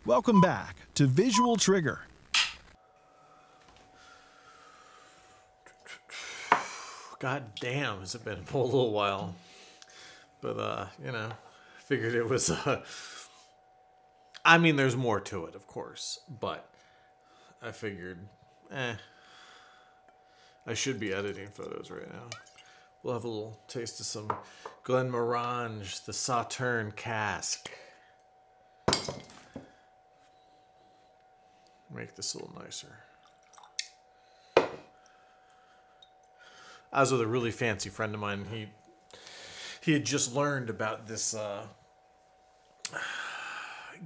Welcome back to Visual Trigger. God damn, has it been a little while. But, you know, figured it was, I mean, there's more to it, of course. But I figured, I should be editing photos right now. We'll have a little taste of some Glenmorangie, the Sauterne cask. Make this a little nicer. I was with a really fancy friend of mine. He had just learned about this.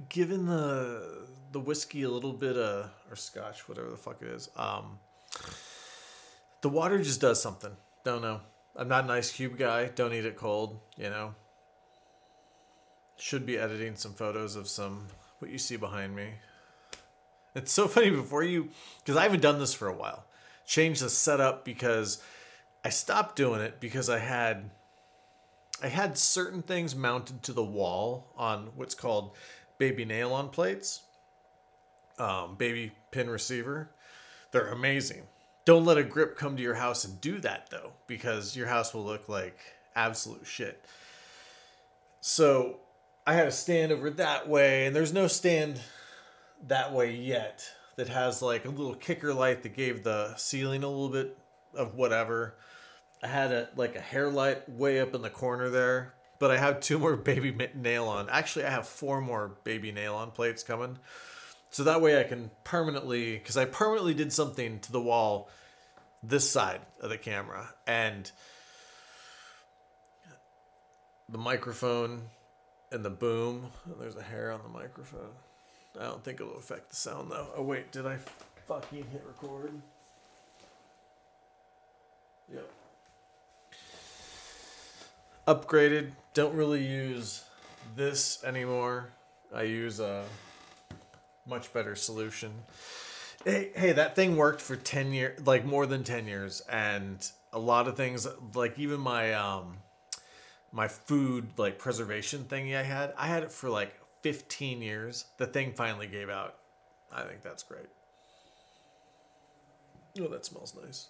Given the whiskey a little bit or scotch, whatever the fuck it is. The water just does something. Don't know. I'm not an ice cube guy. Don't eat it cold. You know. Should be editing some photos of what you see behind me. It's so funny because I haven't done this for a while. Changed the setup because I stopped doing it because I had certain things mounted to the wall on what's called baby nail-on plates. Baby pin receiver. They're amazing. Don't let a grip come to your house and do that, though, because your house will look like absolute shit. So I had a stand over that way, and there's no stand that way yet that has like a little kicker light that gave the ceiling a little bit of whatever. I had a hair light way up in the corner there, but I have 2 more baby nail-on. Actually, I have 4 more baby nail-on plates coming. So that way I can permanently, because I permanently did something to the wall this side of the camera. And the microphone and the boom, there's a hair on the microphone. I don't think it'll affect the sound though. Oh wait, did I fucking hit record? Yep. Upgraded. Don't really use this anymore. I use a much better solution. Hey, that thing worked for 10 years, like more than 10 years. And a lot of things, like even my, my food, like preservation thingy I had it for like 15 years. The thing finally gave out. I think that's great. Oh, that smells nice.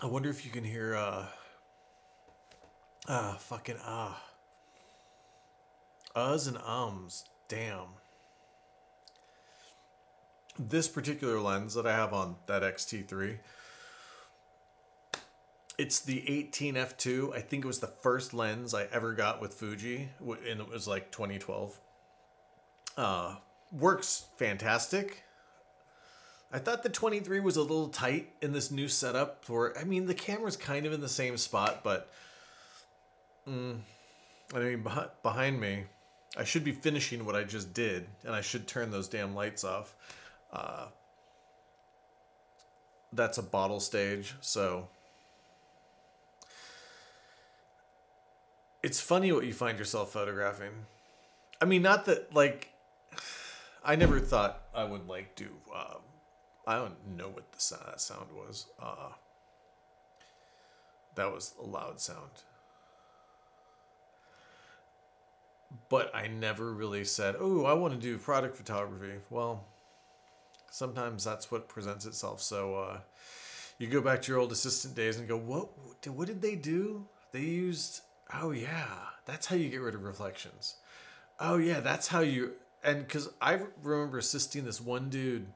I wonder if you can hear, uhs and ums. Damn. This particular lens that I have on that XT3, it's the 18f2. I think it was the first lens I ever got with Fuji, and it was like 2012. Works fantastic. I thought the 23 was a little tight in this new setup. I mean, the camera's kind of in the same spot, but I mean, behind me, I should be finishing what I just did, and I should turn those damn lights off. That's a bottle stage, so it's funny what you find yourself photographing. I mean, not that, like, I never thought I would, like, do, I don't know what that sound was. That was a loud sound. But I never really said, oh, I want to do product photography. Well, sometimes that's what presents itself. So you go back to your old assistant days and go, what did they do? They used, oh yeah, that's how you get rid of reflections. Oh yeah, that's how you, and because I remember assisting this one dude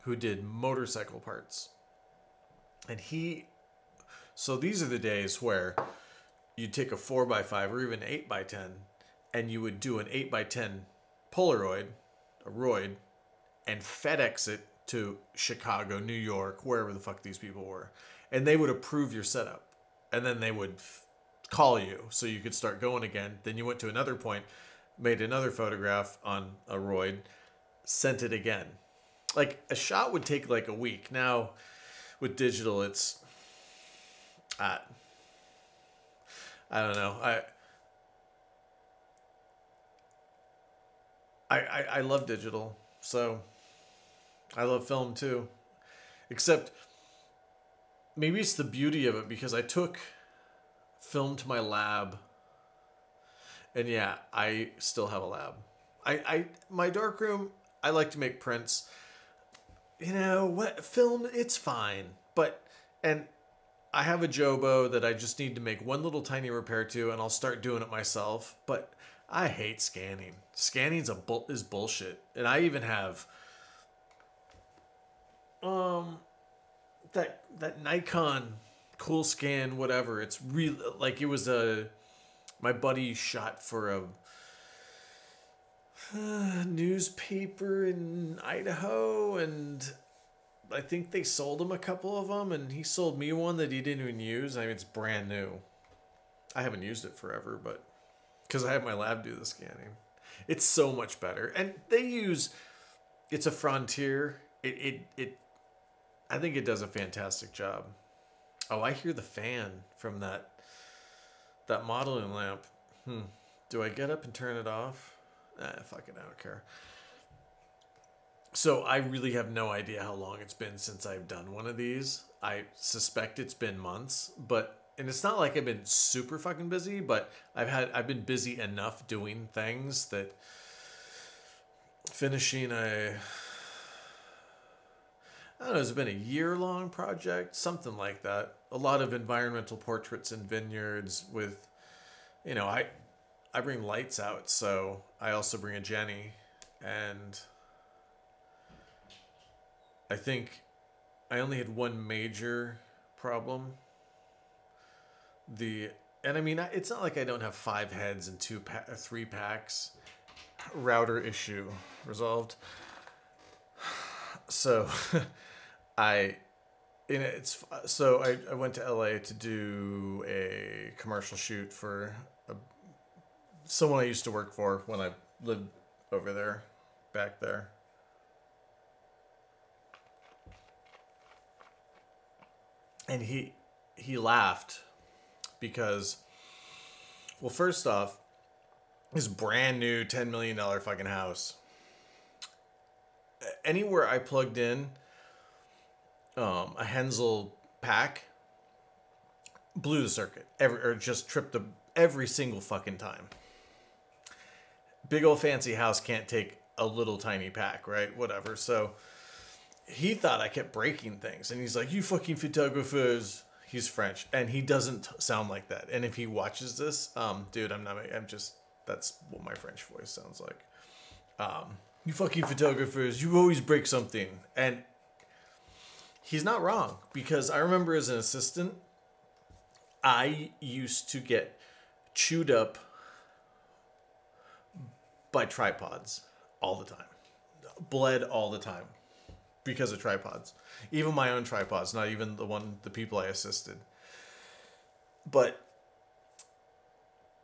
who did motorcycle parts. And so these are the days where you'd take a 4x5 or even 8x10 and you would do an 8x10 Polaroid, a Roid, and FedEx it to Chicago, New York, wherever the fuck these people were. And they would approve your setup. And then they would call you so you could start going again. Then you went to another point, made another photograph on a Roid, sent it again. Like, a shot would take like a week. Now, with digital, it's, I don't know. I love digital, so I love film too. Except, maybe it's the beauty of it, because I took film to my lab. And yeah, I still have a lab. My darkroom, I like to make prints. You know, what film, it's fine. But, and I have a Jobo that I just need to make one little tiny repair to, and I'll start doing it myself. But I hate scanning. Scanning is bullshit. And I even have that Nikon cool scan, whatever. It's really like, it was my buddy shot for a newspaper in Idaho, and I think they sold him a couple of them, and he sold me one that he didn't even use. I mean, it's brand new. I haven't used it forever, but because I have my lab do the scanning. It's so much better. And it's a Frontier. I think it does a fantastic job. Oh, I hear the fan from that modeling lamp. Do I get up and turn it off? Fuck it, I don't care. So I really have no idea how long it's been since I've done one of these. I suspect it's been months, and it's not like I've been super fucking busy, but I've been busy enough doing things that finishing I don't know, it's been a year-long project, something like that. A lot of environmental portraits in vineyards with, I bring lights out, so I also bring a Jenny, and I think I only had one major problem. It's not like I don't have 5 heads and 3 packs. Router issue resolved. So I went to LA to do a commercial shoot for someone I used to work for when I lived over there, back there. And he laughed because, well, first off, his brand new $10 million fucking house. Anywhere I plugged in a Hensel pack, blew the circuit, or just tripped every single fucking time. Big old fancy house can't take a little tiny pack, right? Whatever. So he thought I kept breaking things, and he's like, "You fucking photographers." He's French, and he doesn't sound like that. And if he watches this, dude, that's what my French voice sounds like. You fucking photographers, you always break something. And he's not wrong, because I remember as an assistant, I used to get chewed up by tripods all the time. Bled all the time because of tripods. Even my own tripods, not even the people I assisted. But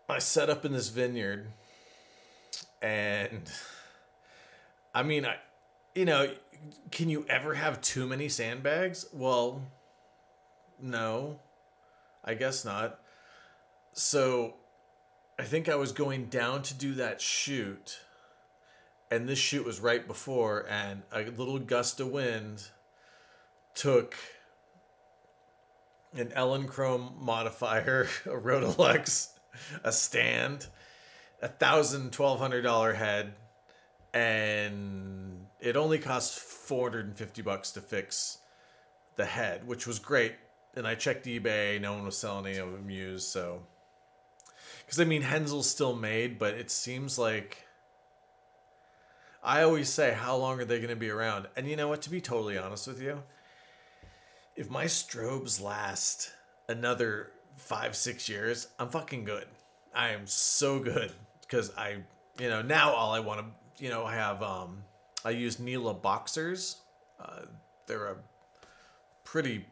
I set up in this vineyard, and can you ever have too many sandbags? Well, no, I guess not. So I think I was going down to do that shoot, and this shoot was right before, and a little gust of wind took an Ellen Chrome modifier, a Rotolux, a stand, $1,200 head, and it only cost $450 to fix the head, which was great. And I checked eBay, no one was selling any of them used, so. Because, Hensel's still made, but it seems like, I always say, how long are they going to be around? And you know what, to be totally honest with you, if my strobes last another 5-6 years, I'm fucking good. I am so good, because now all I want to, I use Neela boxers. They're a pretty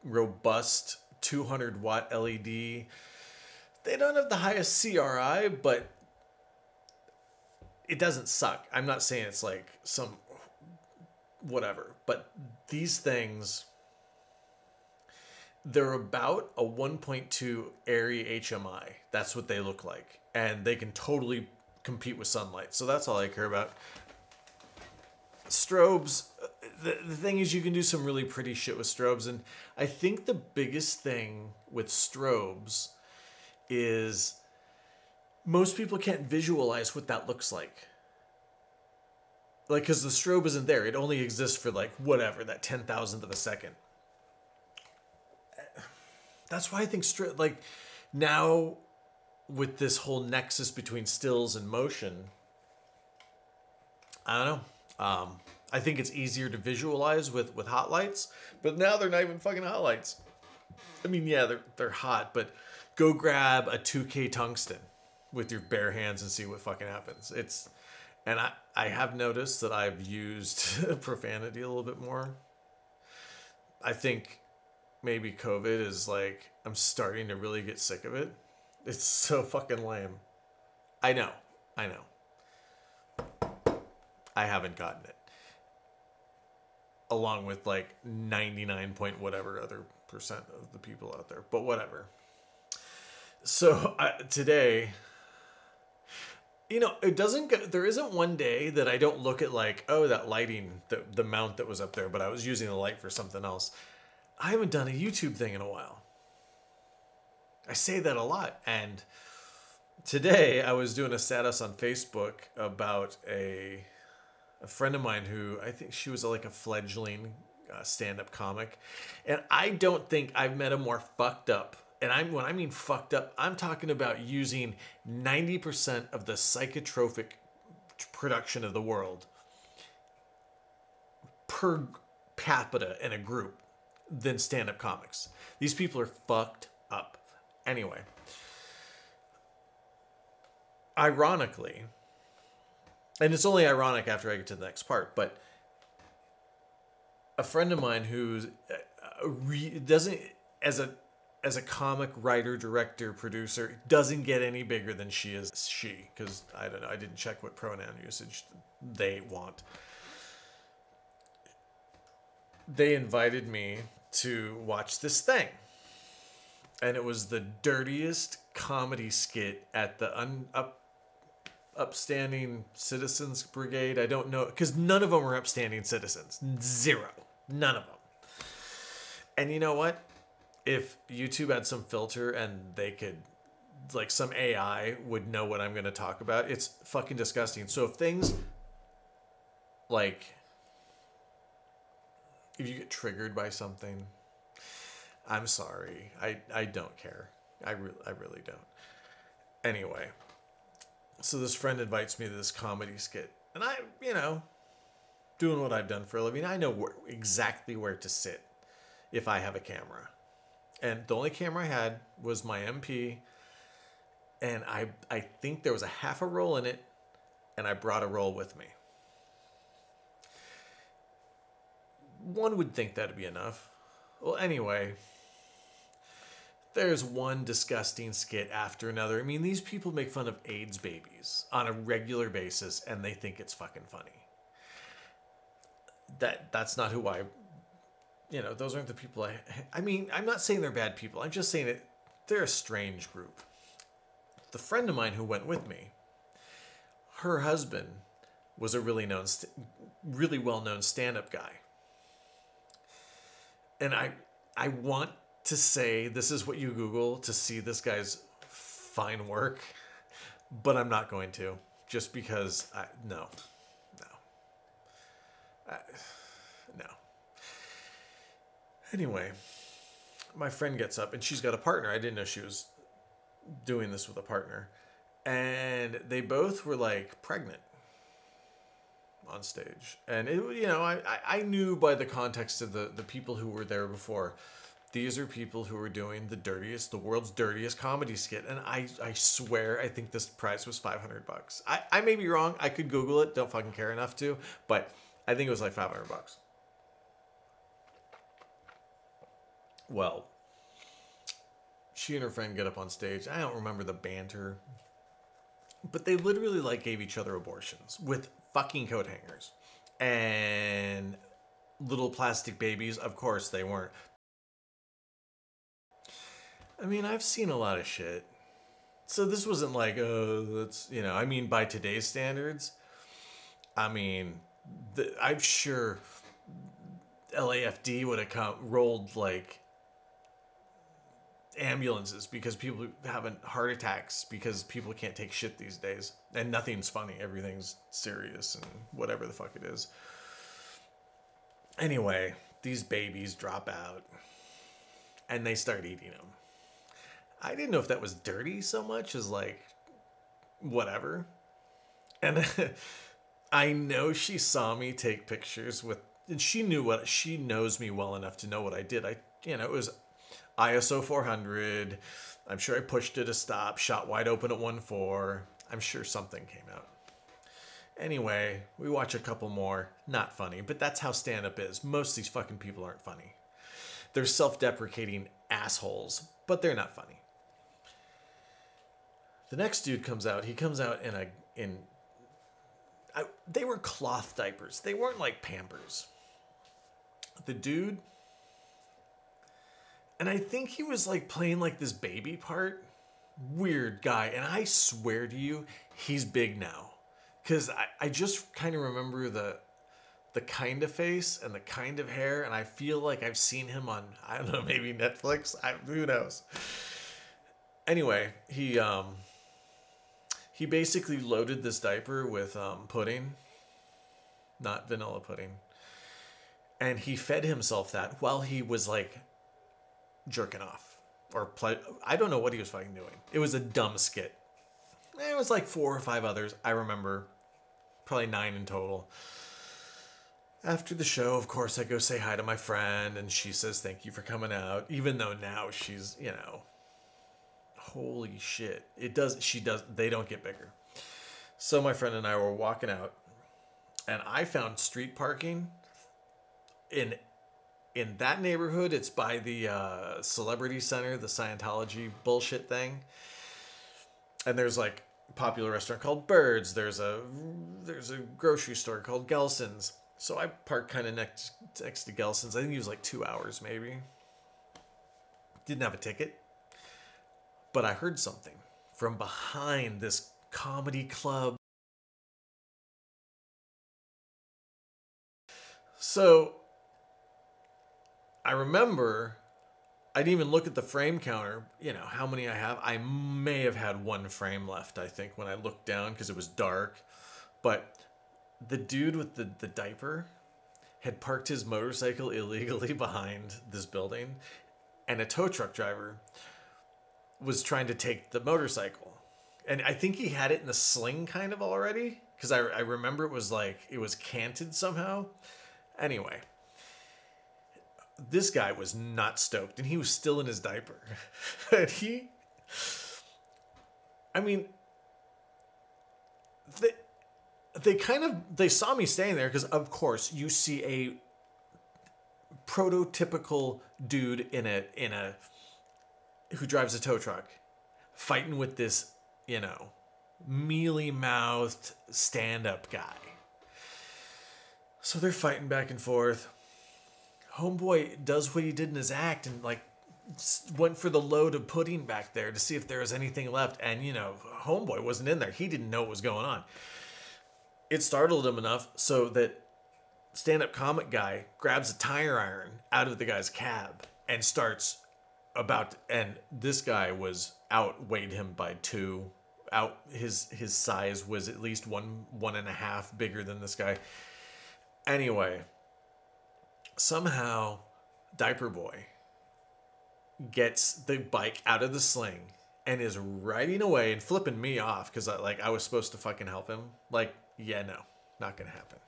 robust 200 watt LED. They don't have the highest CRI, but it doesn't suck. I'm not saying it's like some whatever, but these things, they're about a 1.2 ARRI HMI. That's what they look like. And they can totally compete with sunlight. So that's all I care about. Strobes, the thing is, you can do some really pretty shit with strobes. And I think the biggest thing with strobes is most people can't visualize what that looks like. Like, because the strobe isn't there. It only exists for, like, whatever, that 10,000th of a second. That's why I think, like, now with this whole nexus between stills and motion, I don't know. I think it's easier to visualize with hot lights, but now they're not even fucking hot lights. I mean, yeah, they're hot, but go grab a 2K tungsten with your bare hands and see what fucking happens. And I have noticed that I've used profanity a little bit more. I think maybe COVID is like, I'm starting to really get sick of it. It's so fucking lame. I know. I haven't gotten it. Along with like 99 point whatever other percent of the people out there. But whatever. So today, you know, there isn't one day that I don't look at like, oh, that lighting, the mount that was up there, but I was using the light for something else. I haven't done a YouTube thing in a while. I say that a lot. And today I was doing a status on Facebook about a friend of mine who I think she was like a fledgling stand-up comic. And I don't think I've met a more fucked up. And when I mean fucked up, I'm talking about using 90% of the psychotropic production of the world per capita in a group than stand-up comics. These people are fucked up. Anyway, ironically, and it's only ironic after I get to the next part, but a friend of mine who's doesn't, as a comic writer, director, producer, doesn't get any bigger than she is. She, because I don't know, I didn't check what pronoun usage they want. They invited me to watch this thing. And it was the dirtiest comedy skit at the upstanding citizens brigade. I don't know, because none of them were upstanding citizens. Zero. None of them. And you know what? If YouTube had some filter and they could, like some AI would know what I'm going to talk about, it's fucking disgusting. So if things like, if you get triggered by something, I'm sorry. I don't care. I really don't. Anyway, so this friend invites me to this comedy skit. And I, you know, doing what I've done for a living, I know exactly where to sit if I have a camera. And the only camera I had was my MP. And I think there was a half a roll in it. And I brought a roll with me. One would think that'd be enough. Well, anyway, there's one disgusting skit after another. I mean, these people make fun of AIDS babies on a regular basis, and they think it's fucking funny. That's not who you know, those aren't the people I mean, I'm not saying they're bad people. I'm just saying they're a strange group. The friend of mine who went with me, her husband was a really well-known stand-up guy. And I want to say this is what you Google to see this guy's fine work, but I'm not going to, just because no. Anyway, my friend gets up and she's got a partner. I didn't know she was doing this with a partner. And they both were like pregnant on stage. And it, you know, I knew by the context of the people who were there before, these are people who were doing the world's dirtiest comedy skit. And I swear, I think this price was $500. I may be wrong. I could Google it. Don't fucking care enough to, but I think it was like $500. Well, she and her friend get up on stage. I don't remember the banter, but they literally like gave each other abortions with fucking coat hangers and little plastic babies. Of course they weren't. I mean, I've seen a lot of shit. So this wasn't like, oh, that's, you know, I mean, by today's standards, I mean, I'm sure LAFD would have rolled like ambulances because people having heart attacks because people can't take shit these days. And nothing's funny. Everything's serious and whatever the fuck it is. Anyway, these babies drop out and they start eating them. I didn't know if that was dirty so much as like, whatever. And I know she saw me take pictures with, and she knows me well enough to know what I did. It was ISO 400. I'm sure I pushed it a stop, shot wide open at 1.4. I'm sure something came out. Anyway, we watch a couple more. Not funny, but that's how stand-up is. Most of these fucking people aren't funny. They're self-deprecating assholes, but they're not funny. The next dude comes out. He comes out they were cloth diapers. They weren't like Pampers. The dude, and I think he was like playing like this baby part. Weird guy. And I swear to you, he's big now. Because I just kind of remember the kind of face and the kind of hair. And I feel like I've seen him on, I don't know, maybe Netflix. Who knows? Anyway, he basically loaded this diaper with pudding. Not vanilla pudding. And he fed himself that while he was like jerking off. I don't know what he was fucking doing. It was a dumb skit. It was like 4 or 5 others. I remember. Probably 9 in total. After the show, of course, I go say hi to my friend. And she says, thank you for coming out. Even though now she's, holy shit. They don't get bigger. So my friend and I were walking out. And I found street parking in that neighborhood. It's by the Celebrity Center, the Scientology bullshit thing. And there's like a popular restaurant called Birds. There's a grocery store called Gelson's. So I parked kind of next to Gelson's. I think it was like 2 hours maybe. Didn't have a ticket. But I heard something from behind this comedy club. So I remember I didn't even look at the frame counter, how many I have. I may have had 1 frame left, I think, when I looked down because it was dark. But the dude with the diaper had parked his motorcycle illegally behind this building. And a tow truck driver was trying to take the motorcycle. And I think he had it in the sling kind of already. Because I remember it was canted somehow. Anyway, this guy was not stoked, and he was still in his diaper. And they saw me staying there because, of course, you see a prototypical dude who drives a tow truck fighting with this, mealy-mouthed stand-up guy. So they're fighting back and forth. Homeboy does what he did in his act and went for the load of pudding back there to see if there was anything left. And, homeboy wasn't in there. He didn't know what was going on. It startled him enough so that stand-up comic guy grabs a tire iron out of the guy's cab and and this guy outweighed him by 2. His size was at least 1.5 bigger than this guy. Anyway, somehow Diaper Boy gets the bike out of the sling and is riding away and flipping me off because I was supposed to fucking help him. Yeah, no, not gonna happen.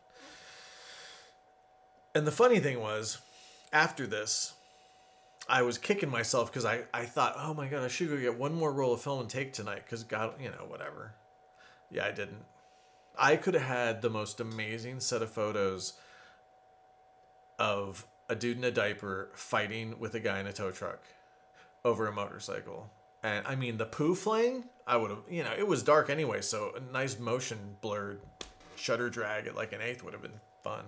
And the funny thing was, after this, I was kicking myself because I thought, oh my God, I should go get 1 more roll of film and take tonight because God, whatever. Yeah, I didn't. I could have had the most amazing set of photos of a dude in a diaper fighting with a guy in a tow truck over a motorcycle. And the poo fling, I would have, it was dark anyway, so a nice motion blurred shutter drag at like 1/8 would have been fun.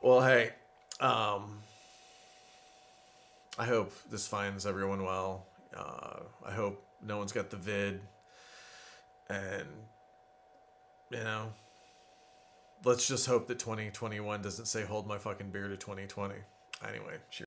Well, hey, I hope this finds everyone well. I hope no one's got the vid. And, let's just hope that 2021 doesn't say hold my fucking beer to 2020. Anyway, cheers.